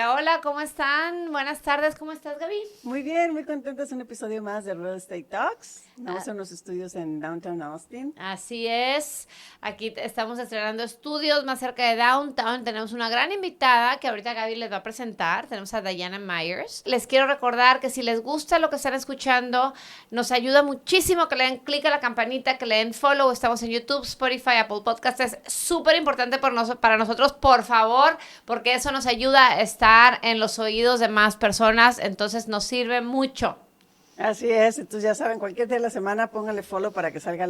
Hola, hola, ¿cómo están? Buenas tardes, ¿cómo estás, Gaby? Muy bien, muy contenta. Es un episodio más de Real Estate Talks. Estamos en los estudios en Downtown Austin. Así es, aquí estamos estrenando estudios más cerca de Downtown. Tenemos una gran invitada que ahorita Gaby les va a presentar. Tenemos a Diane Myers. Les quiero recordar que si les gusta lo que están escuchando, nos ayuda muchísimo que le den clic a la campanita, que le den follow. Estamos en YouTube, Spotify, Apple Podcasts. Es súper importante para nosotros, por favor, porque eso nos ayuda a estar en los oídos de más personas. Entonces nos sirve mucho. Así es, entonces ya saben, cualquier día de la semana pónganle follow para que salga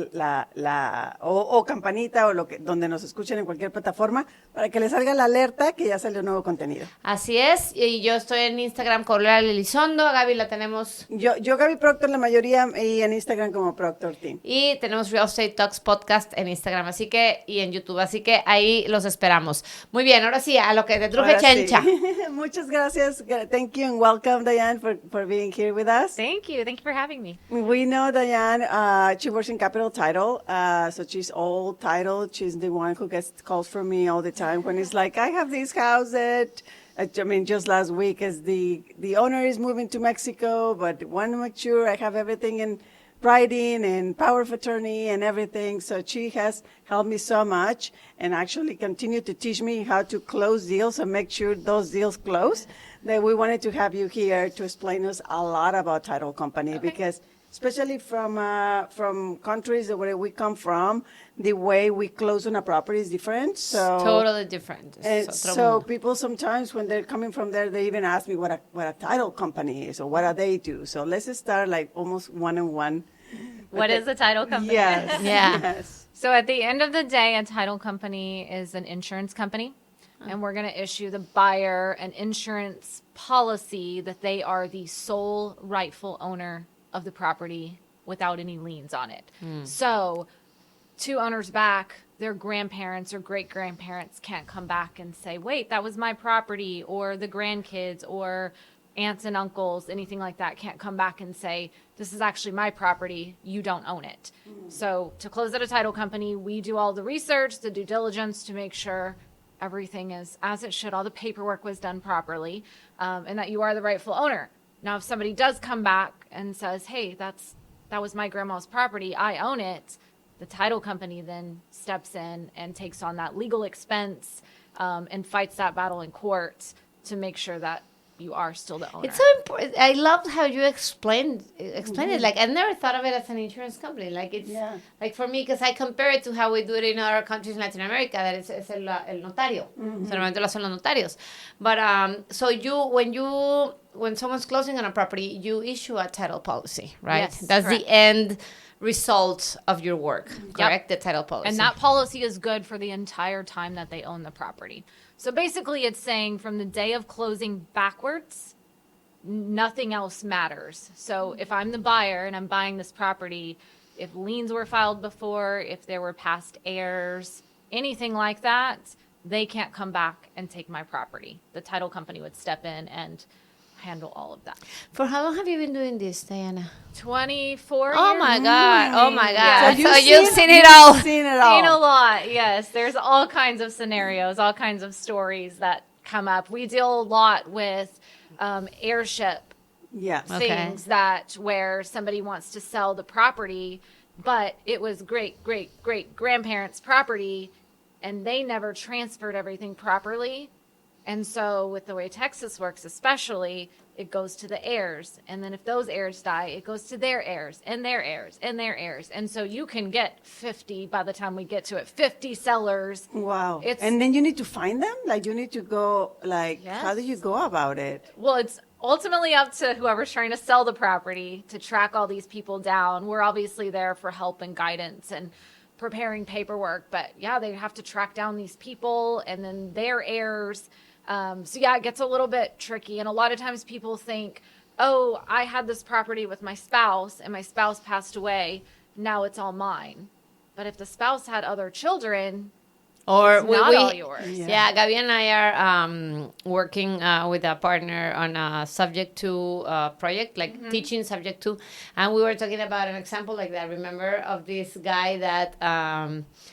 o campanita o donde nos escuchen en cualquier plataforma, para que les salga la alerta que ya salió nuevo contenido. Así es, y yo estoy en Instagram con Lola Elizondo, a Gaby la tenemos. Yo Gaby Proctor la mayoría y en Instagram como Proctor Team. Y tenemos Real Estate Talks Podcast en Instagram, y en YouTube, así que ahí los esperamos. Muy bien, ahora sí, a lo que te truje chencha. Sí. Muchas gracias, thank you and welcome Diane for being here with us. Thank you for having me. We know Diane, she works in Capital Title, so she's all title. She's the one who gets calls from me all the time when it's like, I have this house that, I mean, just last week as the owner is moving to Mexico, but want to make sure I have everything in writing and power of attorney and everything. So she has helped me so much and actually continue to teach me how to close deals and make sure those deals close. That we wanted to have you here to explain us a lot about title company because especially from countries where we come from, the way we close on a property is different. So Totally different. and so people sometimes when they're coming from there, they even ask me what a title company is or what do they do. So let's start like almost one-on-one. What is a title company? Yes. Yeah. Yes. So at the end of the day, a title company is an insurance company. And we're going to issue the buyer an insurance policy that they are the sole rightful owner of the property without any liens on it. So 2 owners back, their grandparents or great-grandparents can't come back and say, wait, that was my property, or the grandkids or aunts and uncles, anything like that, can't come back and say, this is actually my property, you don't own it. So to close out a title company, we do all the research, the due diligence to make sure everything is as it should, all the paperwork was done properly, and that you are the rightful owner. Now, if somebody does come back and says, hey, that was my grandma's property, I own it, the title company then steps in and takes on that legal expense and fights that battle in court to make sure that you are still the owner. It's so important. I loved how you explained it. Like, I never thought of it as an insurance company. Like, it's like for me, because I compare it to how we do it in other countries in Latin America, that es el notario. So normalmente lo hacen los notarios. But so when someone's closing on a property, you issue a title policy, right? Yes, That's correct. the end result of your work, correct? The title policy. And that policy is good for the entire time that they own the property. So basically it's saying from the day of closing backwards, nothing else matters. So if I'm the buyer and I'm buying this property, if liens were filed before, if there were past heirs, anything like that, they can't come back and take my property. The title company would step in and handle all of that. For how long have you been doing this, Diana? 24 Oh years. my God. Oh my God. Yeah. So you've seen it all. Seen it all. Seen a lot, yes. There's all kinds of scenarios, all kinds of stories that come up. We deal a lot with heirship Yes. Okay. things that where somebody wants to sell the property, but it was great grandparents' property, and they never transferred everything properly. And so with the way Texas works especially, it goes to the heirs. And then if those heirs die, it goes to their heirs and their heirs and their heirs. And so you can get 50 by the time we get to it, 50 sellers. Wow. It's- And then you need to find them? Like you need to go, like, how do you Yes. go about it? Well, it's ultimately up to whoever's trying to sell the property to track all these people down. We're obviously there for help and guidance and preparing paperwork. But yeah, they have to track down these people and then their heirs. So yeah, it gets a little bit tricky. And a lot of times people think, oh, I had this property with my spouse and my spouse passed away. Now it's all mine. But if the spouse had other children, Or It's not all yours. Yeah, Gabi and I are working with a partner on a subject to project, like teaching subject to, and we were talking about an example like that. Remember of this guy that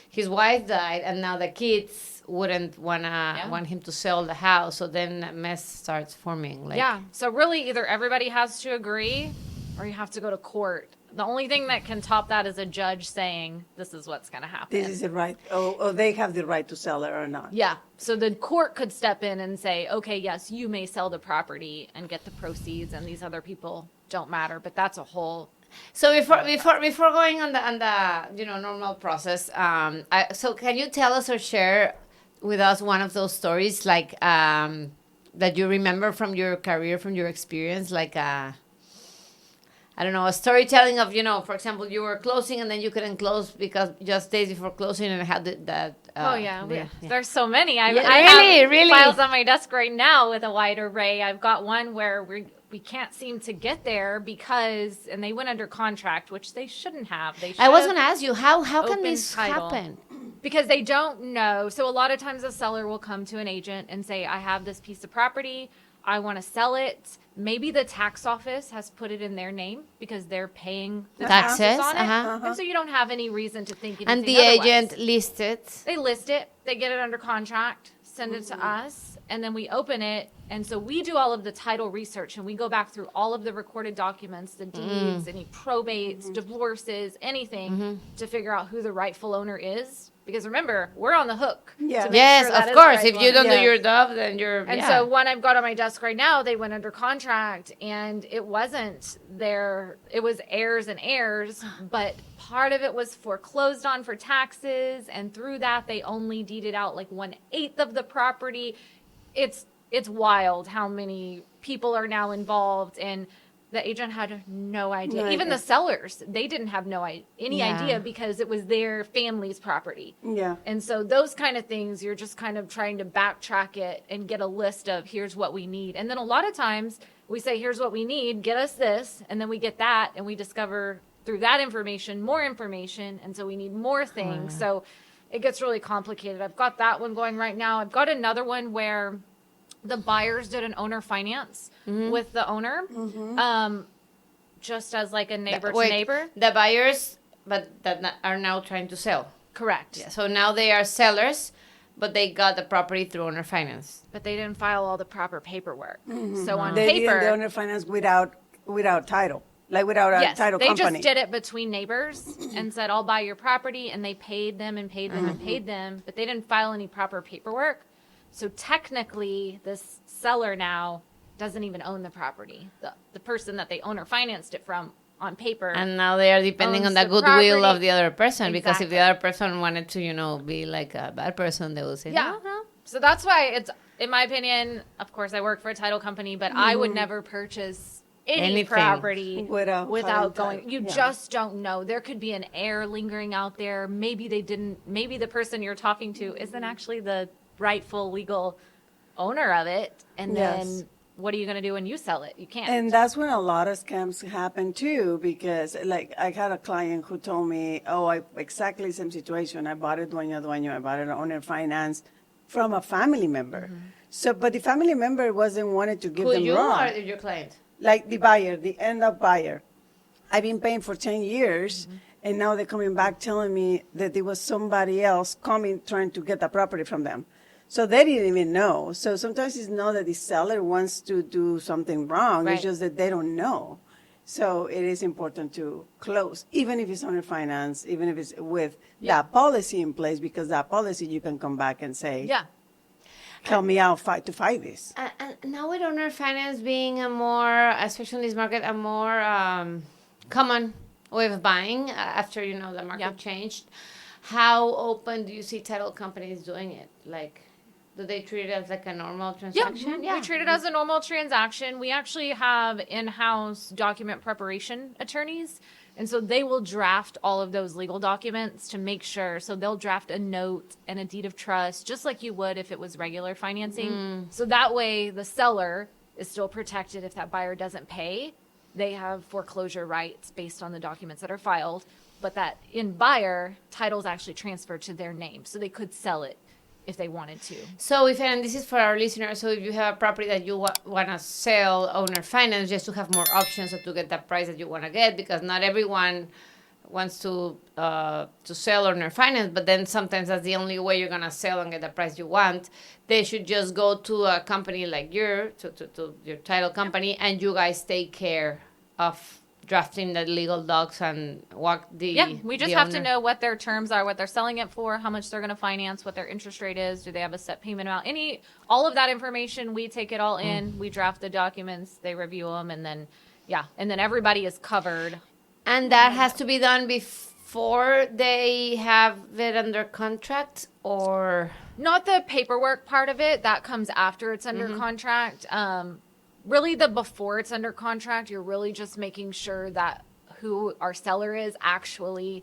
his wife died, and now the kids wouldn't want him to sell the house, so then a mess starts forming. Like, Yeah. So really, either everybody has to agree, or you have to go to court. The only thing that can top that is a judge saying this is what's going to happen. This is the right, or they have the right to sell it or not. Yeah. So the court could step in and say, okay, yes, you may sell the property and get the proceeds, and these other people don't matter. But that's a whole. So before going on the normal process, so can you tell us or share with us one of those stories like that you remember from your career, from your experience, like I don't know, a storytelling of, for example, you were closing and then you couldn't close because just days before closing and had that. There's so many. I really have files on my desk right now with a wide array. I've got one where we can't seem to get there and they went under contract, which they shouldn't have. I was going to ask you, how can this happen? Because they don't know. So a lot of times a seller will come to an agent and say, I have this piece of property. I want to sell it. Maybe the tax office has put it in their name because they're paying the taxes on it. And so you don't have any reason to think anything And the otherwise. agent lists it. They list it. They get it under contract, send it to us, and then we open it. And so we do all of the title research, and we go back through all of the recorded documents, the deeds, any probates, divorces, anything to figure out who the rightful owner is. Because remember, we're on the hook. Yeah. To make Yes, sure that of is course. the If right you one. don't do your job, then you're. And so one I've got on my desk right now, they went under contract, and it wasn't it was heirs and heirs, but part of it was foreclosed on for taxes, and through that they only deeded out like 1/8 of the property. It's wild how many people are now involved, and the agent had no idea. No Even idea. the sellers, they didn't have any idea because it was their family's property. Yeah. And so those kind of things, you're just kind of trying to backtrack it and get a list of here's what we need. And then a lot of times we say, here's what we need, get us this. And then we get that and we discover through that information, more information. And so we need more things. So it gets really complicated. I've got that one going right now. I've got another one where the buyers did an owner finance with the owner, just as like a neighbor to neighbor. The buyers, but that are now trying to sell. Correct. Yeah, so now they are sellers, but they got the property through owner finance. But they didn't file all the proper paperwork. So on They paper, did the owner finance without title, like without a title they company. just did it between neighbors and said, I'll buy your property. And they paid them and paid them and paid them, but they didn't file any proper paperwork. So technically, this seller now doesn't even own the property. The person that they owner financed it from on paper. And now they are depending on owns the the goodwill property. of the other person. Because if the Exactly. other person wanted to, be like a bad person, they would say, Yeah. no. So that's why it's, in my opinion, of course, I work for a title company, but I would never purchase any Anything. property Without without having going. You title. just don't know. There could be an heir lingering out there. Maybe the person you're talking to isn't actually the rightful legal owner of it. And Yes. then what are you going to do when you sell it? You can't. And that's when a lot of scams happen too, because like I had a client who told me, exactly same situation. I bought it dueño, I bought it owner finance from a family member. So, but the family member wasn't wanted to give Who, them you wrong. or your client? Like the buyer, the end up buyer. I've been paying for 10 years, and now they're coming back telling me that there was somebody else coming trying to get the property from them. So they didn't even know. So sometimes it's not that the seller wants to do something wrong. Right. It's just that they don't know. So it is important to close, even if it's under finance, even if it's with that policy in place, because that policy you can come back and say, yeah. help me out to fight this. And now with owner finance being a more, especially in this market, a more common way of buying after, the market Yeah. changed, how open do you see title companies doing it? Like, do they treat it as like a normal transaction? We treat it as a normal transaction. We actually have in-house document preparation attorneys. And so they will draft all of those legal documents to make sure. So they'll draft a note and a deed of trust, just like you would if it was regular financing. So that way the seller is still protected if that buyer doesn't pay. They have foreclosure rights based on the documents that are filed. but that in buyer, title's actually transferred to their name. So they could sell it if they wanted to. So and this is for our listeners, so if you have a property that you want to sell owner finance, just to have more options to get the price that you want to get, because not everyone wants to sell owner finance, but then sometimes that's the only way you're going to sell and get the price you want. They should just go to a company like to your title company, and you guys take care of drafting the legal docs and walk the we just have to know what their terms are, what they're selling it for, how much they're going to finance, what their interest rate is, do they have a set payment amount, all of that information. We take it all in, we draft the documents, they review them, and then everybody is covered. And that has to be done before they have it under contract, or not the paperwork part of it. That comes after it's under contract. Really, before it's under contract, you're really just making sure that who our seller is actually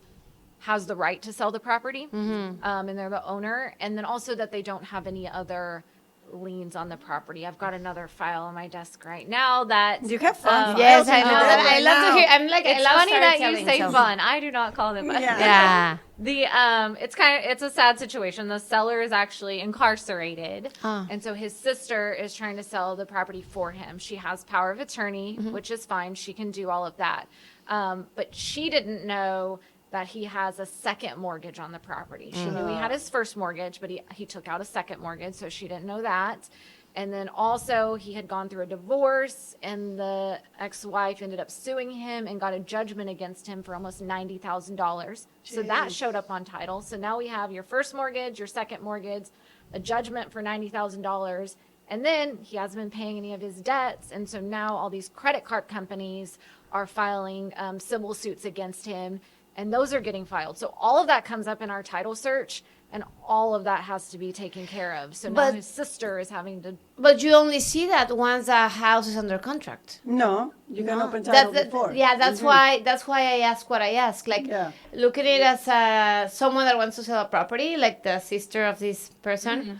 has the right to sell the property, and they're the owner, and then also that they don't have any other liens on the property. I've got another file on my desk right now that You have fun. yes, files I know in that. there I love to hear. I'm like, it's I love funny that you storytelling, say so. fun. I do not call them fun. Yeah. It's a sad situation. The seller is actually incarcerated, and so his sister is trying to sell the property for him. She has power of attorney, which is fine. She can do all of that, but she didn't know that he has a second mortgage on the property. She knew he had his first mortgage, but he took out a second mortgage, so she didn't know that. And then also he had gone through a divorce, and the ex-wife ended up suing him and got a judgment against him for almost $90,000. So that showed up on title. So now we have your first mortgage, your second mortgage, a judgment for $90,000. And then he hasn't been paying any of his debts. And so now all these credit card companies are filing civil suits against him, and those are getting filed. So all of that comes up in our title search, and all of that has to be taken care of. So now his sister is having to... But you only see that once a house is under contract. No, you can open title before. Yeah, that's why I ask what I ask. Like, look at it as someone that wants to sell a property, like the sister of this person.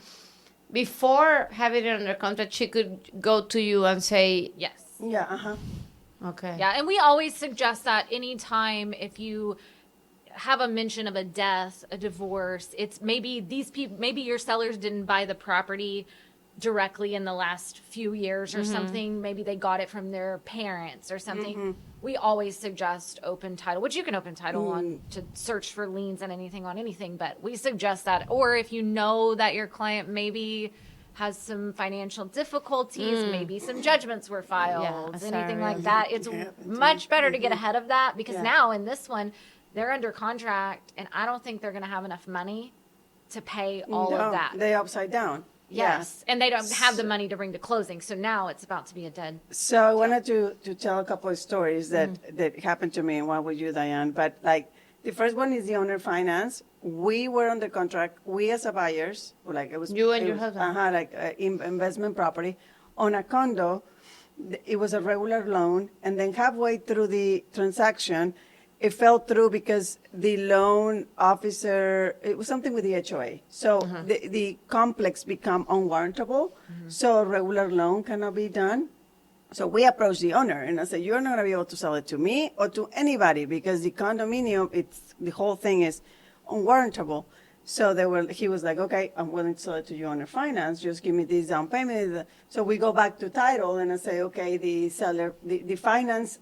Before having it under contract, she could go to you and say... Yes. Yeah, Okay. Yeah, and we always suggest that anytime if you have a mention of a death, a divorce, it's maybe maybe your sellers didn't buy the property directly in the last few years or something. Maybe they got it from their parents or something. We always suggest open title, which you can open title on to search for liens and anything on anything, but we suggest that. Or if you know that your client maybe has some financial difficulties, maybe some judgments were filed, anything like that. It's much better to get ahead of that, because now in this one, they're under contract, and I don't think they're going to have enough money to pay all of that. They're upside down. Yes, and they don't have the money to bring to closing, so now it's about to be a dead. So I wanted to tell a couple of stories that happened to me, and one with you, Diane. But like the first one is the owner finance. We were under contract. We as a buyers, like it was You and your husband. like investment property on a condo. It was a regular loan, and then halfway through the transaction, it fell through because the loan officer, it was something with the HOA. So the complex become unwarrantable. So a regular loan cannot be done. So we approached the owner, and I said, you're not going to be able to sell it to me or to anybody, because the condominium, the whole thing is unwarrantable. So he was like, okay, I'm willing to sell it to you owner finance. Just give me this down payment. So we go back to title, and I say, okay, the seller, the finance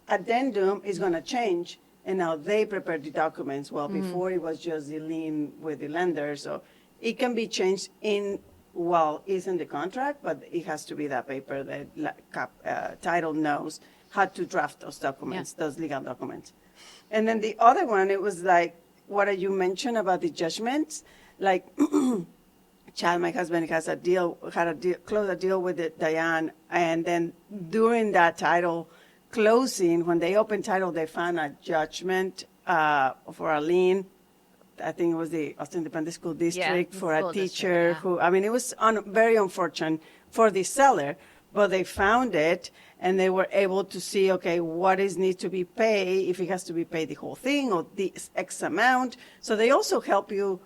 addendum is going to change, and now they prepare the documents. Well, before it was just the lien with the lender, so it can be changed it's in the contract, but it has to be that paper that title knows how to draft those documents, those legal documents. And then the other one, it was like what you mentioned about the judgments, like Chad, my husband, closed a deal with Diane, and then during that title closing, when they opened title, they found a judgment for a lien. I think it was the Austin Independent School District for a teacher who, it was very unfortunate for the seller, but they found it, and they were able to see, okay, what needs to be paid, if it has to be paid the whole thing or this X amount. So they also help you,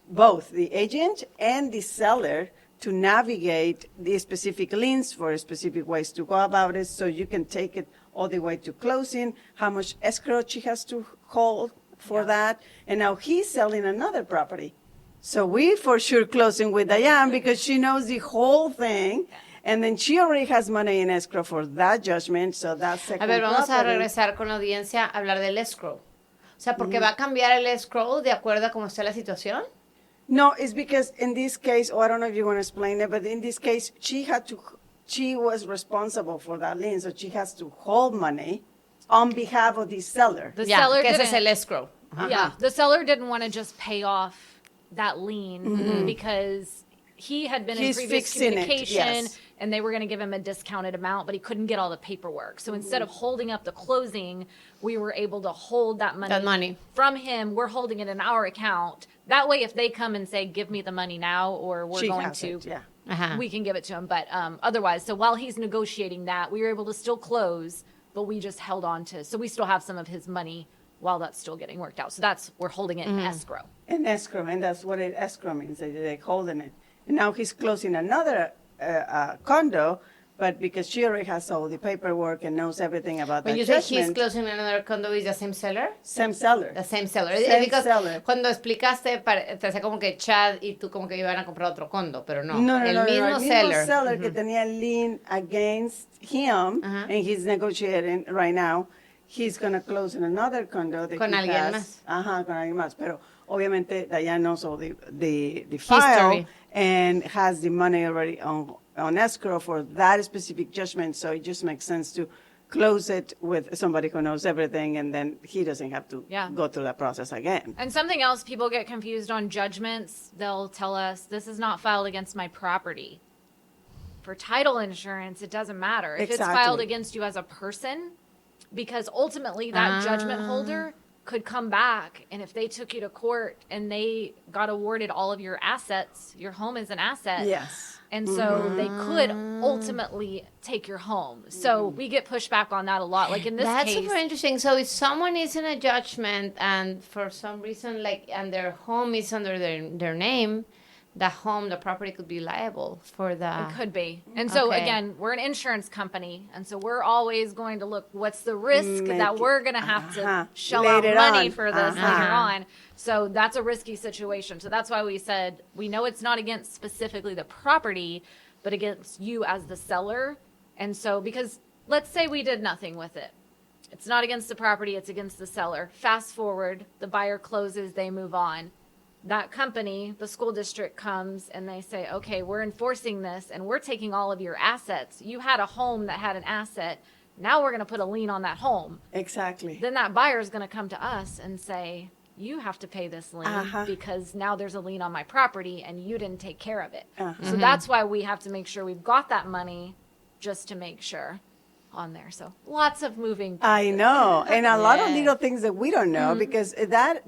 both the agent and the seller, to navigate the specific liens for specific ways to go about it, so you can take it all the way to closing, how much escrow she has to hold for that, and now he's selling another property. So we for sure closing with Diane because she knows the whole thing, and then she already has money in escrow for that judgment, so that's second A ver, vamos a property. regresar con la audiencia a hablar del escrow. O sea, porque va a cambiar el escrow de acuerdo a cómo esté la situación. No, it's because in this case, I don't know if you want to explain it, but in this case, she was responsible for that lien, so she has to hold money on behalf of the seller. The Ya, seller que ese didn't. es el escrow. Yeah, the seller didn't want to just pay off that lien because he had been He's in previous fixing it, communication yes. and they were going to give him a discounted amount, but he couldn't get all the paperwork. So instead of holding up the closing, we were able to hold that money, from him. We're holding it in our account. That way, if they come and say, give me the money now, or we're She going has to, it, yeah. Ajá. we can give it to him. But otherwise, so while he's negotiating that, we were able to still close, but we just held on to, so we still have some of his money while that's still getting worked out. So we're holding it in escrow. In escrow, and that's what escrow means, they're holding it. And now he's closing another condo, but because she already has all the paperwork and knows everything about When that you say he's judgment, closing another condo, is the same seller? same seller. The same seller. Same Because seller. cuando explicaste, te hacía como que Chad y tú como que iban a comprar otro condo, pero no. No, el no, mismo no, seller. El mismo seller que tenía lien against him, and he's negotiating right now. He's going to close in another condo that Con he alguien has. más. Ajá, con alguien más. Pero obviamente Diane knows all the file History. and has the money already on escrow for that specific judgment. So it just makes sense to close it with somebody who knows everything, and then he doesn't have to go through that process again. And something else, people get confused on judgments. They'll tell us, this is not filed against my property. For title insurance, it doesn't matter. If it's filed Exactly. against you as a person, because ultimately that judgment holder could come back, and if they took you to court and they got awarded all of your assets, your home is an asset. Yes. And so they could ultimately take your home. So we get pushed back on that a lot. Like in this That's case, super interesting. So if someone is in a judgment and for some reason, and their home is under their name, the property could be liable for the... it could be. And so Okay. again, we're an insurance company. And so we're always going to look, what's the risk that we're going to have to shell out Later money on. for this later on. So that's a risky situation. So that's why we said, we know it's not against specifically the property, but against you as the seller. And so, because let's say we did nothing with it. It's not against the property, it's against the seller. Fast forward, the buyer closes, they move on. That company, the school district comes and they say, okay, we're enforcing this and we're taking all of your assets. You had a home that had an asset. Now we're going to put a lien on that home. Exactly. Then that buyer is going to come to us and say, you have to pay this lien because now there's a lien on my property and you didn't take care of it. So that's why we have to make sure we've got that money just to make sure on there. So lots of moving. I know, and a lot of little things that we don't know because that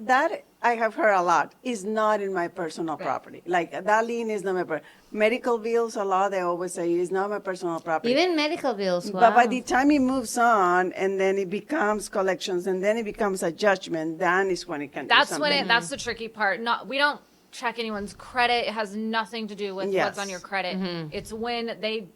I have heard a lot is not in my personal property. Like that lien is not my medical bills. A lot they always say is not my personal property. Even medical bills. Wow. But by the time it moves on, and then it becomes collections, and then it becomes a judgment, then is when it can. That's do when something. that's the tricky part. We don't check anyone's credit. It has nothing to do with what's on your credit. It's when the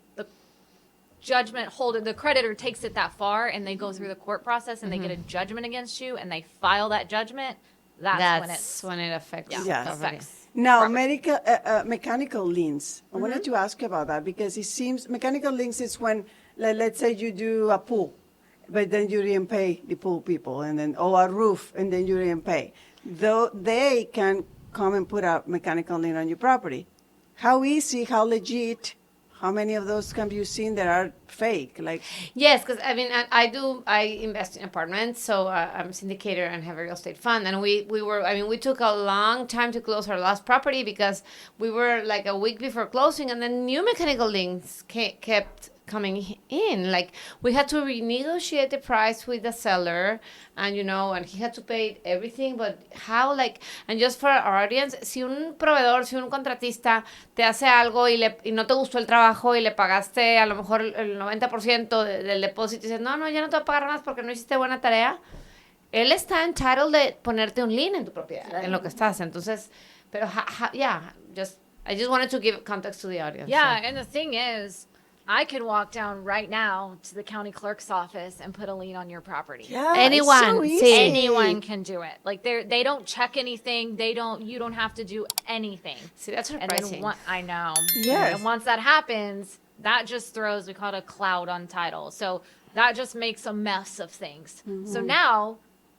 judgment holder, the creditor takes it that far and they go through the court process and they get a judgment against you and they file that judgment. That's when it affects. Yes. affects. Now, mechanical liens. I wanted to ask you about that because it seems mechanical liens is when, let's say you do a pool, but then you didn't pay the pool people, and then or a roof, and then you didn't pay. Though they can come and put a mechanical lien on your property. How easy? How legit? How many of those can be seen that are fake? Like Yes, because I invest in apartments, so I'm a syndicator and have a real estate fund, and we took a long time to close our last property because we were like a week before closing, and then new mechanical liens kept coming in. Like we had to renegotiate the price with the seller, and and he had to pay everything. But how, and just for our audience, si un proveedor, si un contratista te hace algo y no te gustó el trabajo y le pagaste a lo mejor el 90% del depósito y dices, no, ya no te voy a pagar más porque no hiciste buena tarea, él está entitled de ponerte un lien en tu propiedad, en lo que estás. Entonces, pero I just wanted to give context to the audience. Yeah, and the thing is, I can walk down right now to the county clerk's office and put a lien on your property. Yeah, Anyone, it's so see. easy. Anyone can do it. Like they don't check anything. You don't have to do anything. See, that's And surprising. then I know. Yes. And once that happens, that just throws, we call it a cloud on title. So that just makes a mess of things. So now,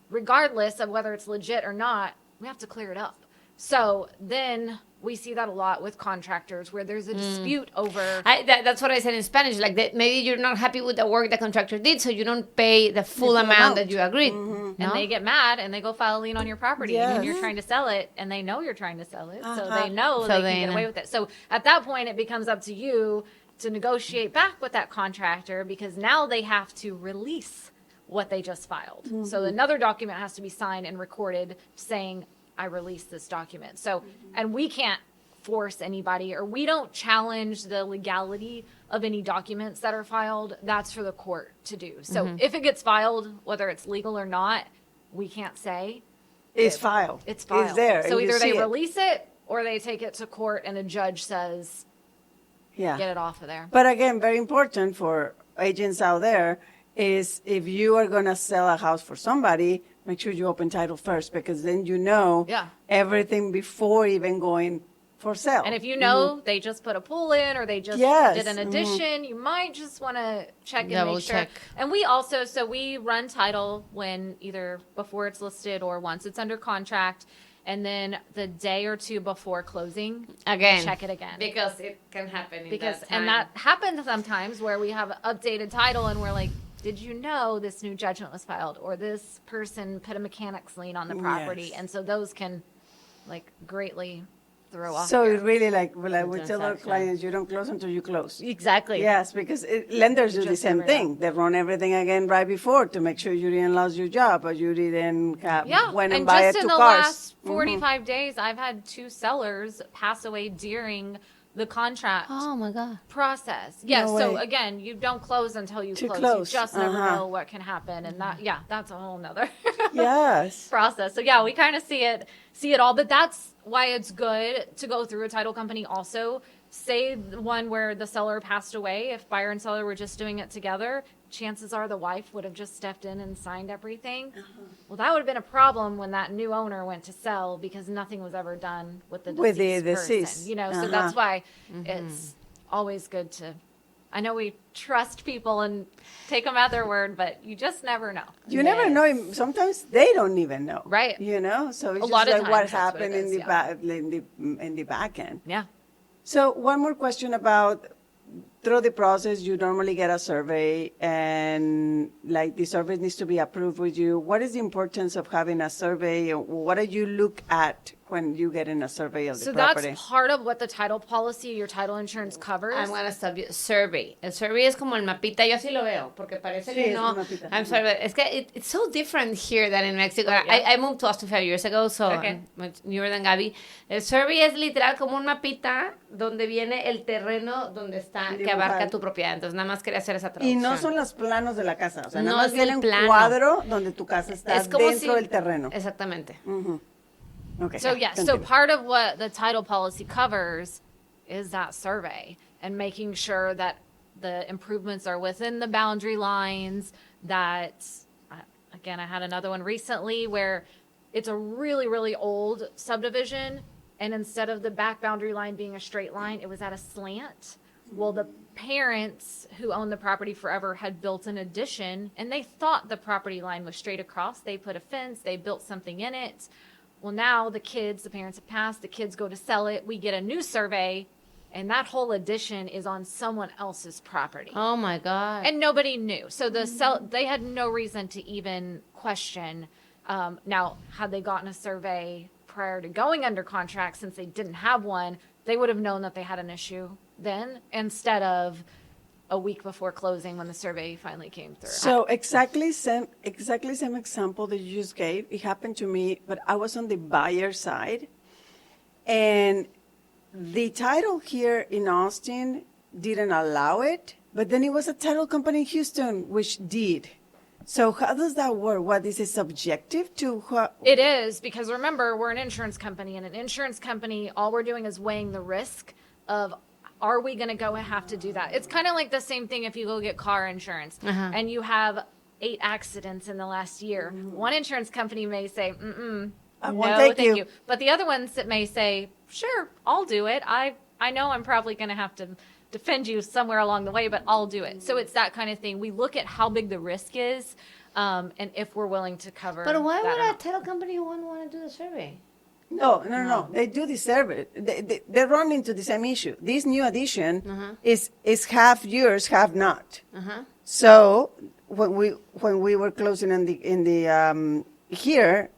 regardless of whether it's legit or not, we have to clear it up. So then we see that a lot with contractors where there's a dispute over. That's what I said in Spanish. Like that maybe you're not happy with the work the contractor did, so you don't pay the full amount that you agreed. And No? they get mad and they go file a lien on your property and you're Yes. trying to sell it and they know you're trying to sell it. So Uh-huh. they know So they they can get know. away with it. So at that point, it becomes up to you to negotiate back with that contractor because now they have to release what they just filed. So another document has to be signed and recorded saying, I released this document. So, and we can't force anybody or we don't challenge the legality of any documents that are filed. That's for the court to do. So if it gets filed, whether it's legal or not, we can't say. It's filed. It's filed. It's there. So and you either they see it. release it or they take it to court and a judge says, Yeah. get it off of there. But again, very important for agents out there is if you are going to sell a house for somebody, make sure you open title first because then you know Yeah. everything before even going for sale. And if you know they just put a pool in or they just Yes, did an addition, you might just want to check and Double make sure. check. And we also, so we run title when either before it's listed or once it's under contract. And then the day or two before closing, Again. check it again. Because it can happen in Because, that time. and that happens sometimes where we have updated title and we're like, did you know this new judgment was filed or this person put a mechanic's lien on the property? Yes. And so those can like greatly throw off. so your- it really like we tell our transaction. clients, you don't close until you close. Exactly. Yes, because lenders do the just same never know. thing. They run everything again right before to make sure you didn't lose your job or you didn't Yeah, went and and buy just it in two the cars. last 45 days, I've had 2 sellers pass away during the contract Oh my God. process. Yes, No so way. again, you don't close until you To close. close, You just never uh-huh. know what can happen, and that's a whole nother Yes. process. So yeah, we kind of see it all, but that's why it's good to go through a title company also. Say the one where the seller passed away, if buyer and seller were just doing it together, chances are the wife would have just stepped in and signed everything. Well, that would have been a problem when that new owner went to sell because nothing was ever done with the With the deceased deceased. person. You know, so Uh-huh. that's why it's always good to. I know we trust people and take them at their word, but you just never know. You never know. Sometimes they don't even know. Right. You know, so it's A lot just of like what times that's what happened it in is, the yeah. in the back end. Yeah. So one more question about through the process, you normally get a survey and like the survey needs to be approved with you. What is the importance of having a survey? What do you look at when you get in a survey of the So property? that's part of what the title policy, your title insurance covers. I'm gonna stop you. Survey. El survey es como el mapita. Yo así lo veo, porque parece Sí, que es no. un mapita. I'm sorry, but it's, it's so different here than in Mexico. Oh, yeah. I moved to Austin 5 years ago, so Okay. I'm much newer than Gaby. El survey es literal como un mapita donde viene el terreno donde está, que Dibujado. abarca tu propiedad. Entonces, nada más quería hacer esa Y traducción. no son los planos de la casa, o sea, No nada más es el viene un plano. cuadro donde tu casa está Es como dentro si- del terreno. Exactamente. Okay, So yeah, so continue. part of what the title policy covers is that survey and making sure that the improvements are within the boundary lines. That again, I had another one recently where it's a really, really old subdivision, and instead of the back boundary line being a straight line, it was at a slant. Well, the parents who owned the property forever had built an addition, and they thought the property line was straight across. They put a fence, they built something in it. Well, now the parents have passed, the kids go to sell it. We get a new survey, and that whole addition is on someone else's property. Oh my God. And nobody knew. So they had no reason to even question. Now, had they gotten a survey prior to going under contract, since they didn't have one, they would have known that they had an issue then, instead of a week before closing when the survey finally came through. So exactly same example that you just gave. It happened to me, but I was on the buyer side, and the title here in Austin didn't allow it, but then it was a title company in Houston which did. So how does that work? What is it subjective to? It is, because remember, we're an insurance company, and an insurance company, all we're doing is weighing the risk of are we going to go and have to do that? It's kind of like the same thing if you go get car insurance and you have 8 accidents in the last year. One insurance company may say, I no, won't take thank you. But the other ones that may say, sure, I'll do it. I know I'm probably going to have to defend you somewhere along the way, but I'll do it. So it's that kind of thing. We look at how big the risk is and if we're willing to cover. But why that would a amount. title company want to do the survey? No. They do the survey. They run into the same issue. This new addition is half yours, half not. So when we were closing in the here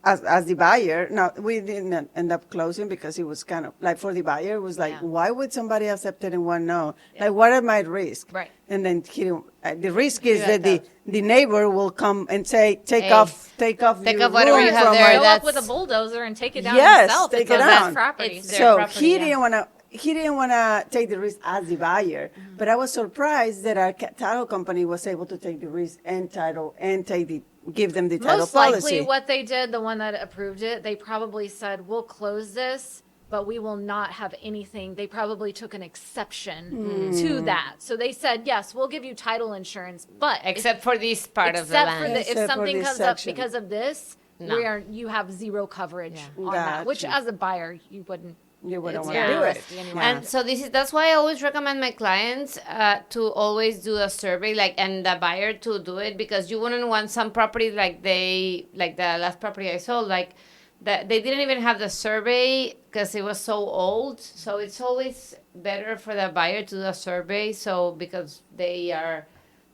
as the buyer, no, we didn't end up closing because it was kind of like for the buyer, it was like, why would somebody accept it and one no? Like, what are my risks? Right. And then the risk is that the neighbor will come and say, take off whatever you have Go there. up with a bulldozer and take it down Yes, himself. take It's it on down. his property. It's their So property, he yeah. didn't want to take the risk as the buyer, but I was surprised that our title company was able to take the risk and title and give them the title Most policy. likely what they did, the one that approved it, they probably said, we'll close this, but we will not have anything. They probably took an exception to that. So they said, yes, we'll give you title insurance, but Except for this part of the except for land. if Except for something this comes up section. because of this, you have zero coverage on that, which Gotcha. as a buyer, you wouldn't. You wouldn't it's want to very do it. risky anyway. And so that's why I always recommend my clients to always do a survey, and the buyer to do it, because you wouldn't want some properties like the last property I sold, that they didn't even have the survey because it was so old. So it's always better for the buyer to do a survey, because they are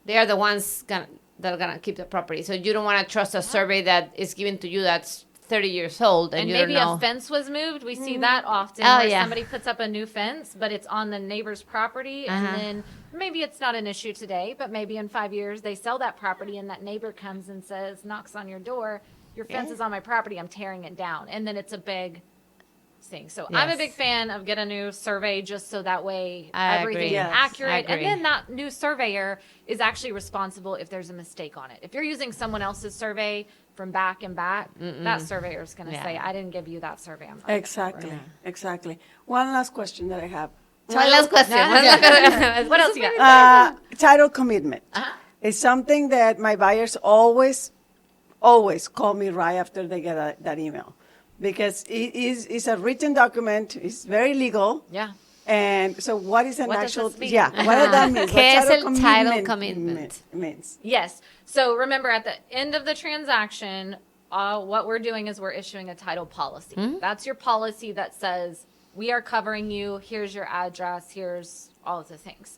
the ones that are gonna keep the property. So you don't want to trust a survey that is given to you that's 30 years old and you maybe don't know. a fence was moved. We see that often Oh, where yeah. somebody puts up a new fence, but it's on the neighbor's property. And then maybe it's not an issue today, but maybe in 5 years they sell that property and that neighbor comes and knocks on your door, your fence is on my property, I'm tearing it down. And then it's a big thing. So I'm a Yes. big fan of get a new survey just so that way I everything agree. is Yes, accurate. I And agree. then that new surveyor is actually responsible if there's a mistake on it. If you're using someone else's survey from back and back, that surveyor is going to say, I didn't give you that survey. I'm not gonna cover it." Exactly. One last question that I have. One last question. What else you got? Title commitment is something that my buyers always call me right after they get that email, because it's a written document. It's very legal. Yeah. And so what is an What does actual, this mean? what does that mean? ¿Qué es What el title commitment? means? Yes. So remember, at the end of the transaction, what we're doing is we're issuing a title policy. That's your policy that says, we are covering you. Here's your address. Here's all of the things.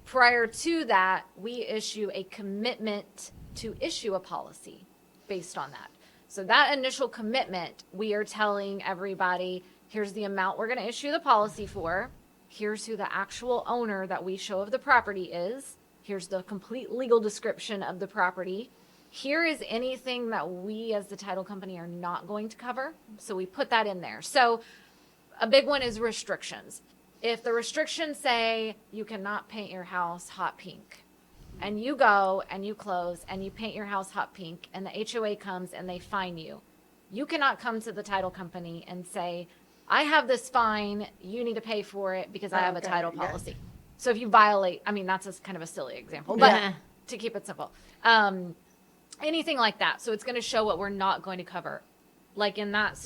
Prior to that, we issue a commitment to issue a policy based on that. So that initial commitment, we are telling everybody, here's the amount we're going to issue the policy for. Here's who the actual owner that we show of the property is. Here's the complete legal description of the property. Here is anything that we as the title company are not going to cover. So we put that in there. So a big one is restrictions. If the restrictions say you cannot paint your house hot pink, and you go and you close and you paint your house hot pink, and the HOA comes and they fine you, you cannot come to the title company and say, I have this fine, you need to pay for it because I have a title policy. So if you violate, that's just kind of a silly example, but to keep it simple, anything like that. So it's going to show what we're not going to cover. Like in that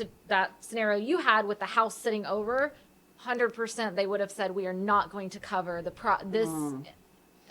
scenario you had with the house sitting over, 100% they would have said we are not going to cover this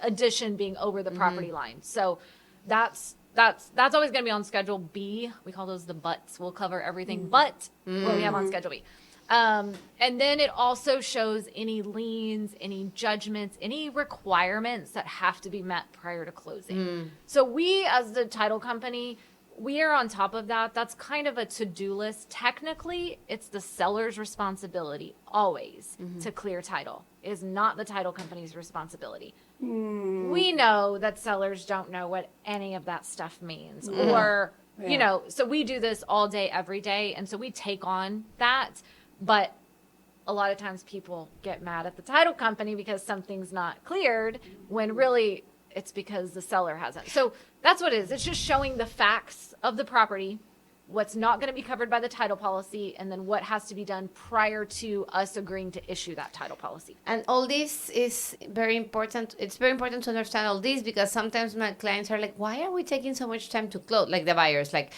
addition being over the property line. So that's always going to be on Schedule B. We call those the buts. We'll cover everything but what we have on Schedule B. And then it also shows any liens, any judgments, any requirements that have to be met prior to closing. So we, as the title company, we are on top of that. That's kind of a to-do list. Technically, it's the seller's responsibility always to clear title. It is not the title company's responsibility. We know that sellers don't know what any of that stuff means, or, so we do this all day, every day. And so we take on that. But a lot of times people get mad at the title company because something's not cleared, when really it's because the seller hasn't. So that's what it is. It's just showing the facts of the property, what's not going to be covered by the title policy, and then what has to be done prior to us agreeing to issue that title policy. And all this is very important. It's very important to understand all this because sometimes my clients are like, why are we taking so much time to close? Like the buyers, like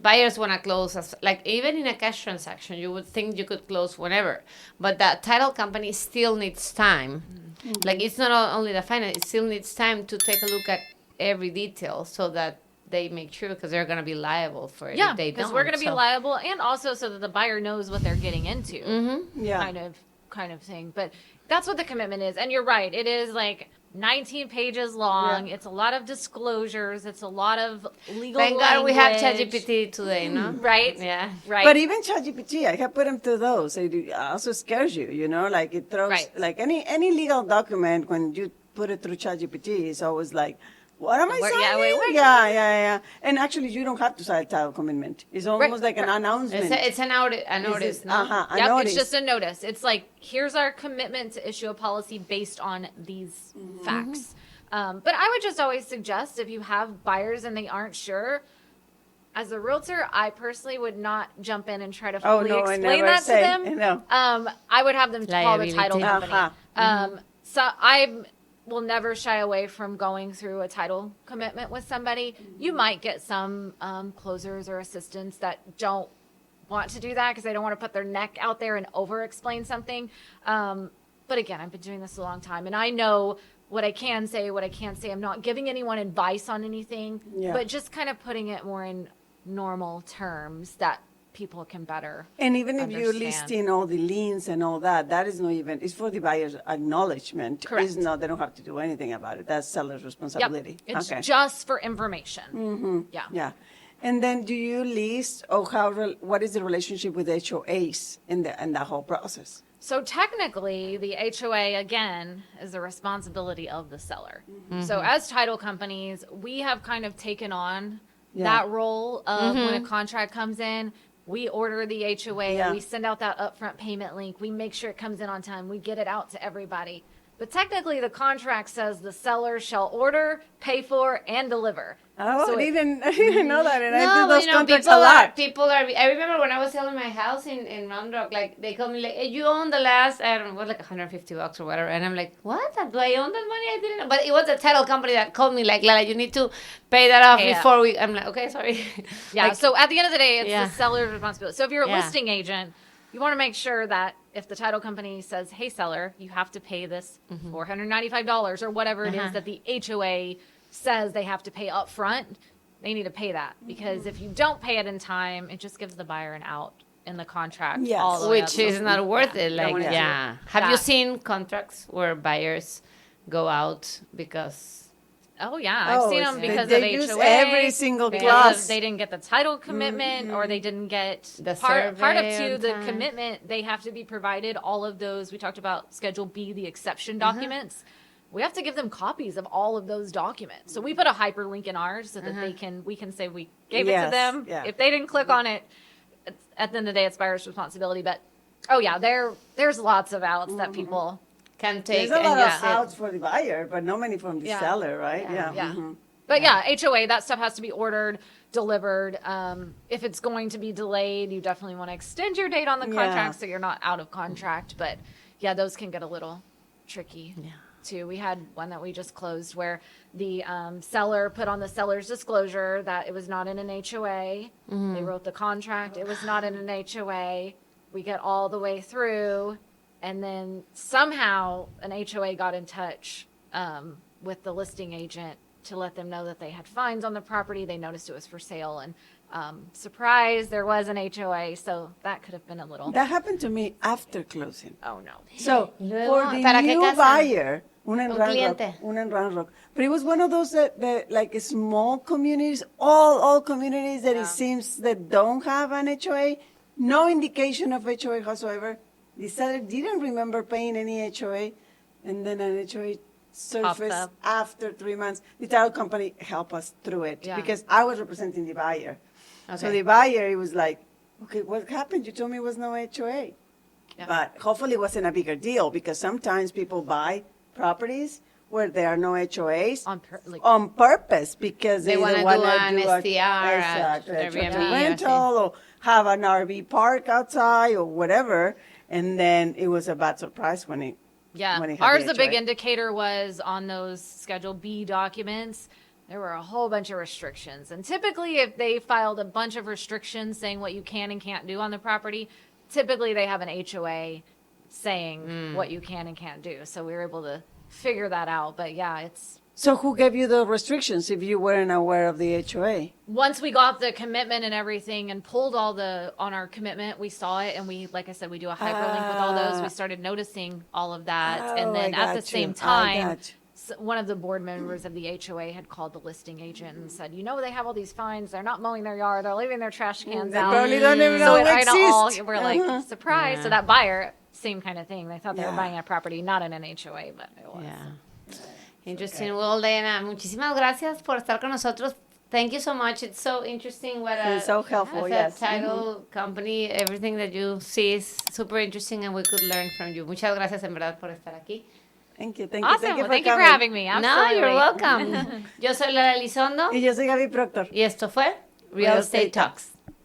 buyers want to close us. Like even in a cash transaction, you would think you could close whenever, but that title company still needs time. Mm-hmm. Like it's not only the finance, it still needs time to take a look at every detail so that they make sure, because they're going to be liable for it if they don't. Because we're going to be liable, and also so that the buyer knows what they're getting into, kind of thing. But that's what the commitment is. And you're right, it is like 19 pages long. Yeah. It's a lot of disclosures. It's a lot of legal Thank language. God we have ChatGPT today, no? Right? Yeah. Right. But even ChatGPT, I have put them through those. It also scares you, you know, like it throws, like any legal document, when you put it through ChatGPT, it's always like, what am I signing? Yeah. And actually, you don't have to sign a title commitment. It's almost like an announcement. It's a notice. Yep, notice. It's just a notice. It's like, here's our commitment to issue a policy based on these facts. But I would just always suggest, if you have buyers and they aren't sure, as a realtor, I personally would not jump in and try to fully explain that to them. No. I would have them call the title company. So I will never shy away from going through a title commitment with somebody. You might get some closers or assistants that don't want to do that because they don't want to put their neck out there and over-explain something. But again, I've been doing this a long time, and I know what I can say, what I can't say. I'm not giving anyone advice on anything, but just kind of putting it more in normal terms that people can better And even if understand. you list in all the liens and all that, that is not even, it's for the buyer's acknowledgement. Correct. It's not, they don't have to do anything about it. That's seller's responsibility. Yep. It's just for information. Mm-hmm. Yeah. Yeah. And then do you list, or what is the relationship with HOAs in that whole process? So technically, the HOA, again, is the responsibility of the seller. So as title companies, we have kind of taken on that role of when a contract comes in, we order the HOA, we send out that upfront payment link, we make sure it comes in on time, we get it out to everybody. But technically, the contract says the seller shall order, pay for, and deliver. Oh, So I didn't know that, and I No, do but those you know, contracts a lot. people are. I remember when I was selling my house in Round Rock, like they called me like, hey, "You own the last, I don't know, what, like $150 or whatever," and I'm like, "What? Do I own that money? I didn't know." But it was the title company that called me like, "Lala, you need to pay that off before we." I'm like, "Okay, sorry." Yeah. Like, So at the end of the day, it's the seller's responsibility. So if you're a listing agent, you want to make sure that if the title company says, "Hey, seller, you have to pay this $495 or whatever it is that the HOA says they have to pay up front," they need to pay that, because if you don't pay it in time, it just gives the buyer an out in the contract. Yes. all the way which up. is not worth it. Like, wanna do Have you that. seen contracts where buyers go out because? Oh yeah, I've seen them because they of use HOA. every single because clause. they didn't get the title commitment, or they didn't get The part of survey to on the time. commitment. They have to be provided all of those. We talked about Schedule B, the exception documents. We have to give them copies of all of those documents. So we put a hyperlink in ours so that we can say we gave it to them. Yeah. If they didn't click on it, at the end of the day, it's buyer's responsibility. But there's lots of outs that people Can take There's a lot and of use outs for the buyer, but not many from the seller, right? Yeah. But HOA, that stuff has to be ordered, delivered. If it's going to be delayed, you definitely want to extend your date on the contract so you're not out of contract. But those can get a little tricky too. We had one that we just closed where the seller put on the seller's disclosure that it was not in an HOA. They wrote the contract. It was not in an HOA. We get all the way through, and then somehow an HOA got in touch with the listing agent to let them know that they had fines on the property. They noticed it was for sale, and surprise, there was an HOA, so that could have been a little. That happened to me after closing. Oh no. So Luego, for the ¿para qué new casa? buyer, una en Un Round Rock, cliente. una en Round Rock. But it was one of those that like small communities, all communities that it seems that don't have an HOA, no indication of HOA whatsoever. The seller didn't remember paying any HOA, and then an HOA surfaced up. after 3 months. The title company helped us through it because I was representing the buyer. So the buyer, he was like, "Okay, what happened? You told me it was no HOA." Yeah. But hopefully it wasn't a bigger deal, because sometimes people buy properties where there are no HOAs like, on purpose because They they wanna want do to an do STR at exactly, a Airbnb short-term or rental or have an RV park outside or whatever. And then it was a bad surprise when it yeah. had Ours, the the big HOA. indicator was on those Schedule B documents. There were a whole bunch of restrictions. And typically, if they filed a bunch of restrictions saying what you can and can't do on the property, typically they have an HOA saying what you can and can't do. So we were able to figure that out. But yeah, it's So who gave you the restrictions if you weren't aware of the HOA? once we got the commitment and everything and pulled all on our commitment, we saw it. And we, like I said, we do a hyperlink with all those. We started noticing all of that. And then at the same time, one of the board members of the HOA had called the listing agent and said, they have all these fines. They're not mowing their yard. They're leaving their trash cans They out. probably don't even So know it it kind of all, exists. we're like, surprise. Yeah. So that buyer, same kind of thing. They thought they were Yeah. buying a property, not in an HOA, but it was. Yeah. Interesting. Well, Diana, muchísimas gracias por estar con nosotros. Thank you so much. It's so interesting what It's so helpful, as yes. a title company, everything that you see is super interesting and we could learn from you. Muchas gracias en verdad por estar aquí. Thank you, thank you, Awesome. thank you Well, for thank you for coming. having me. No, Absolutely. you're welcome. Yo soy Laura Elizondo Y yo soy Gaby Proctor. y esto fue Real Estate Talks.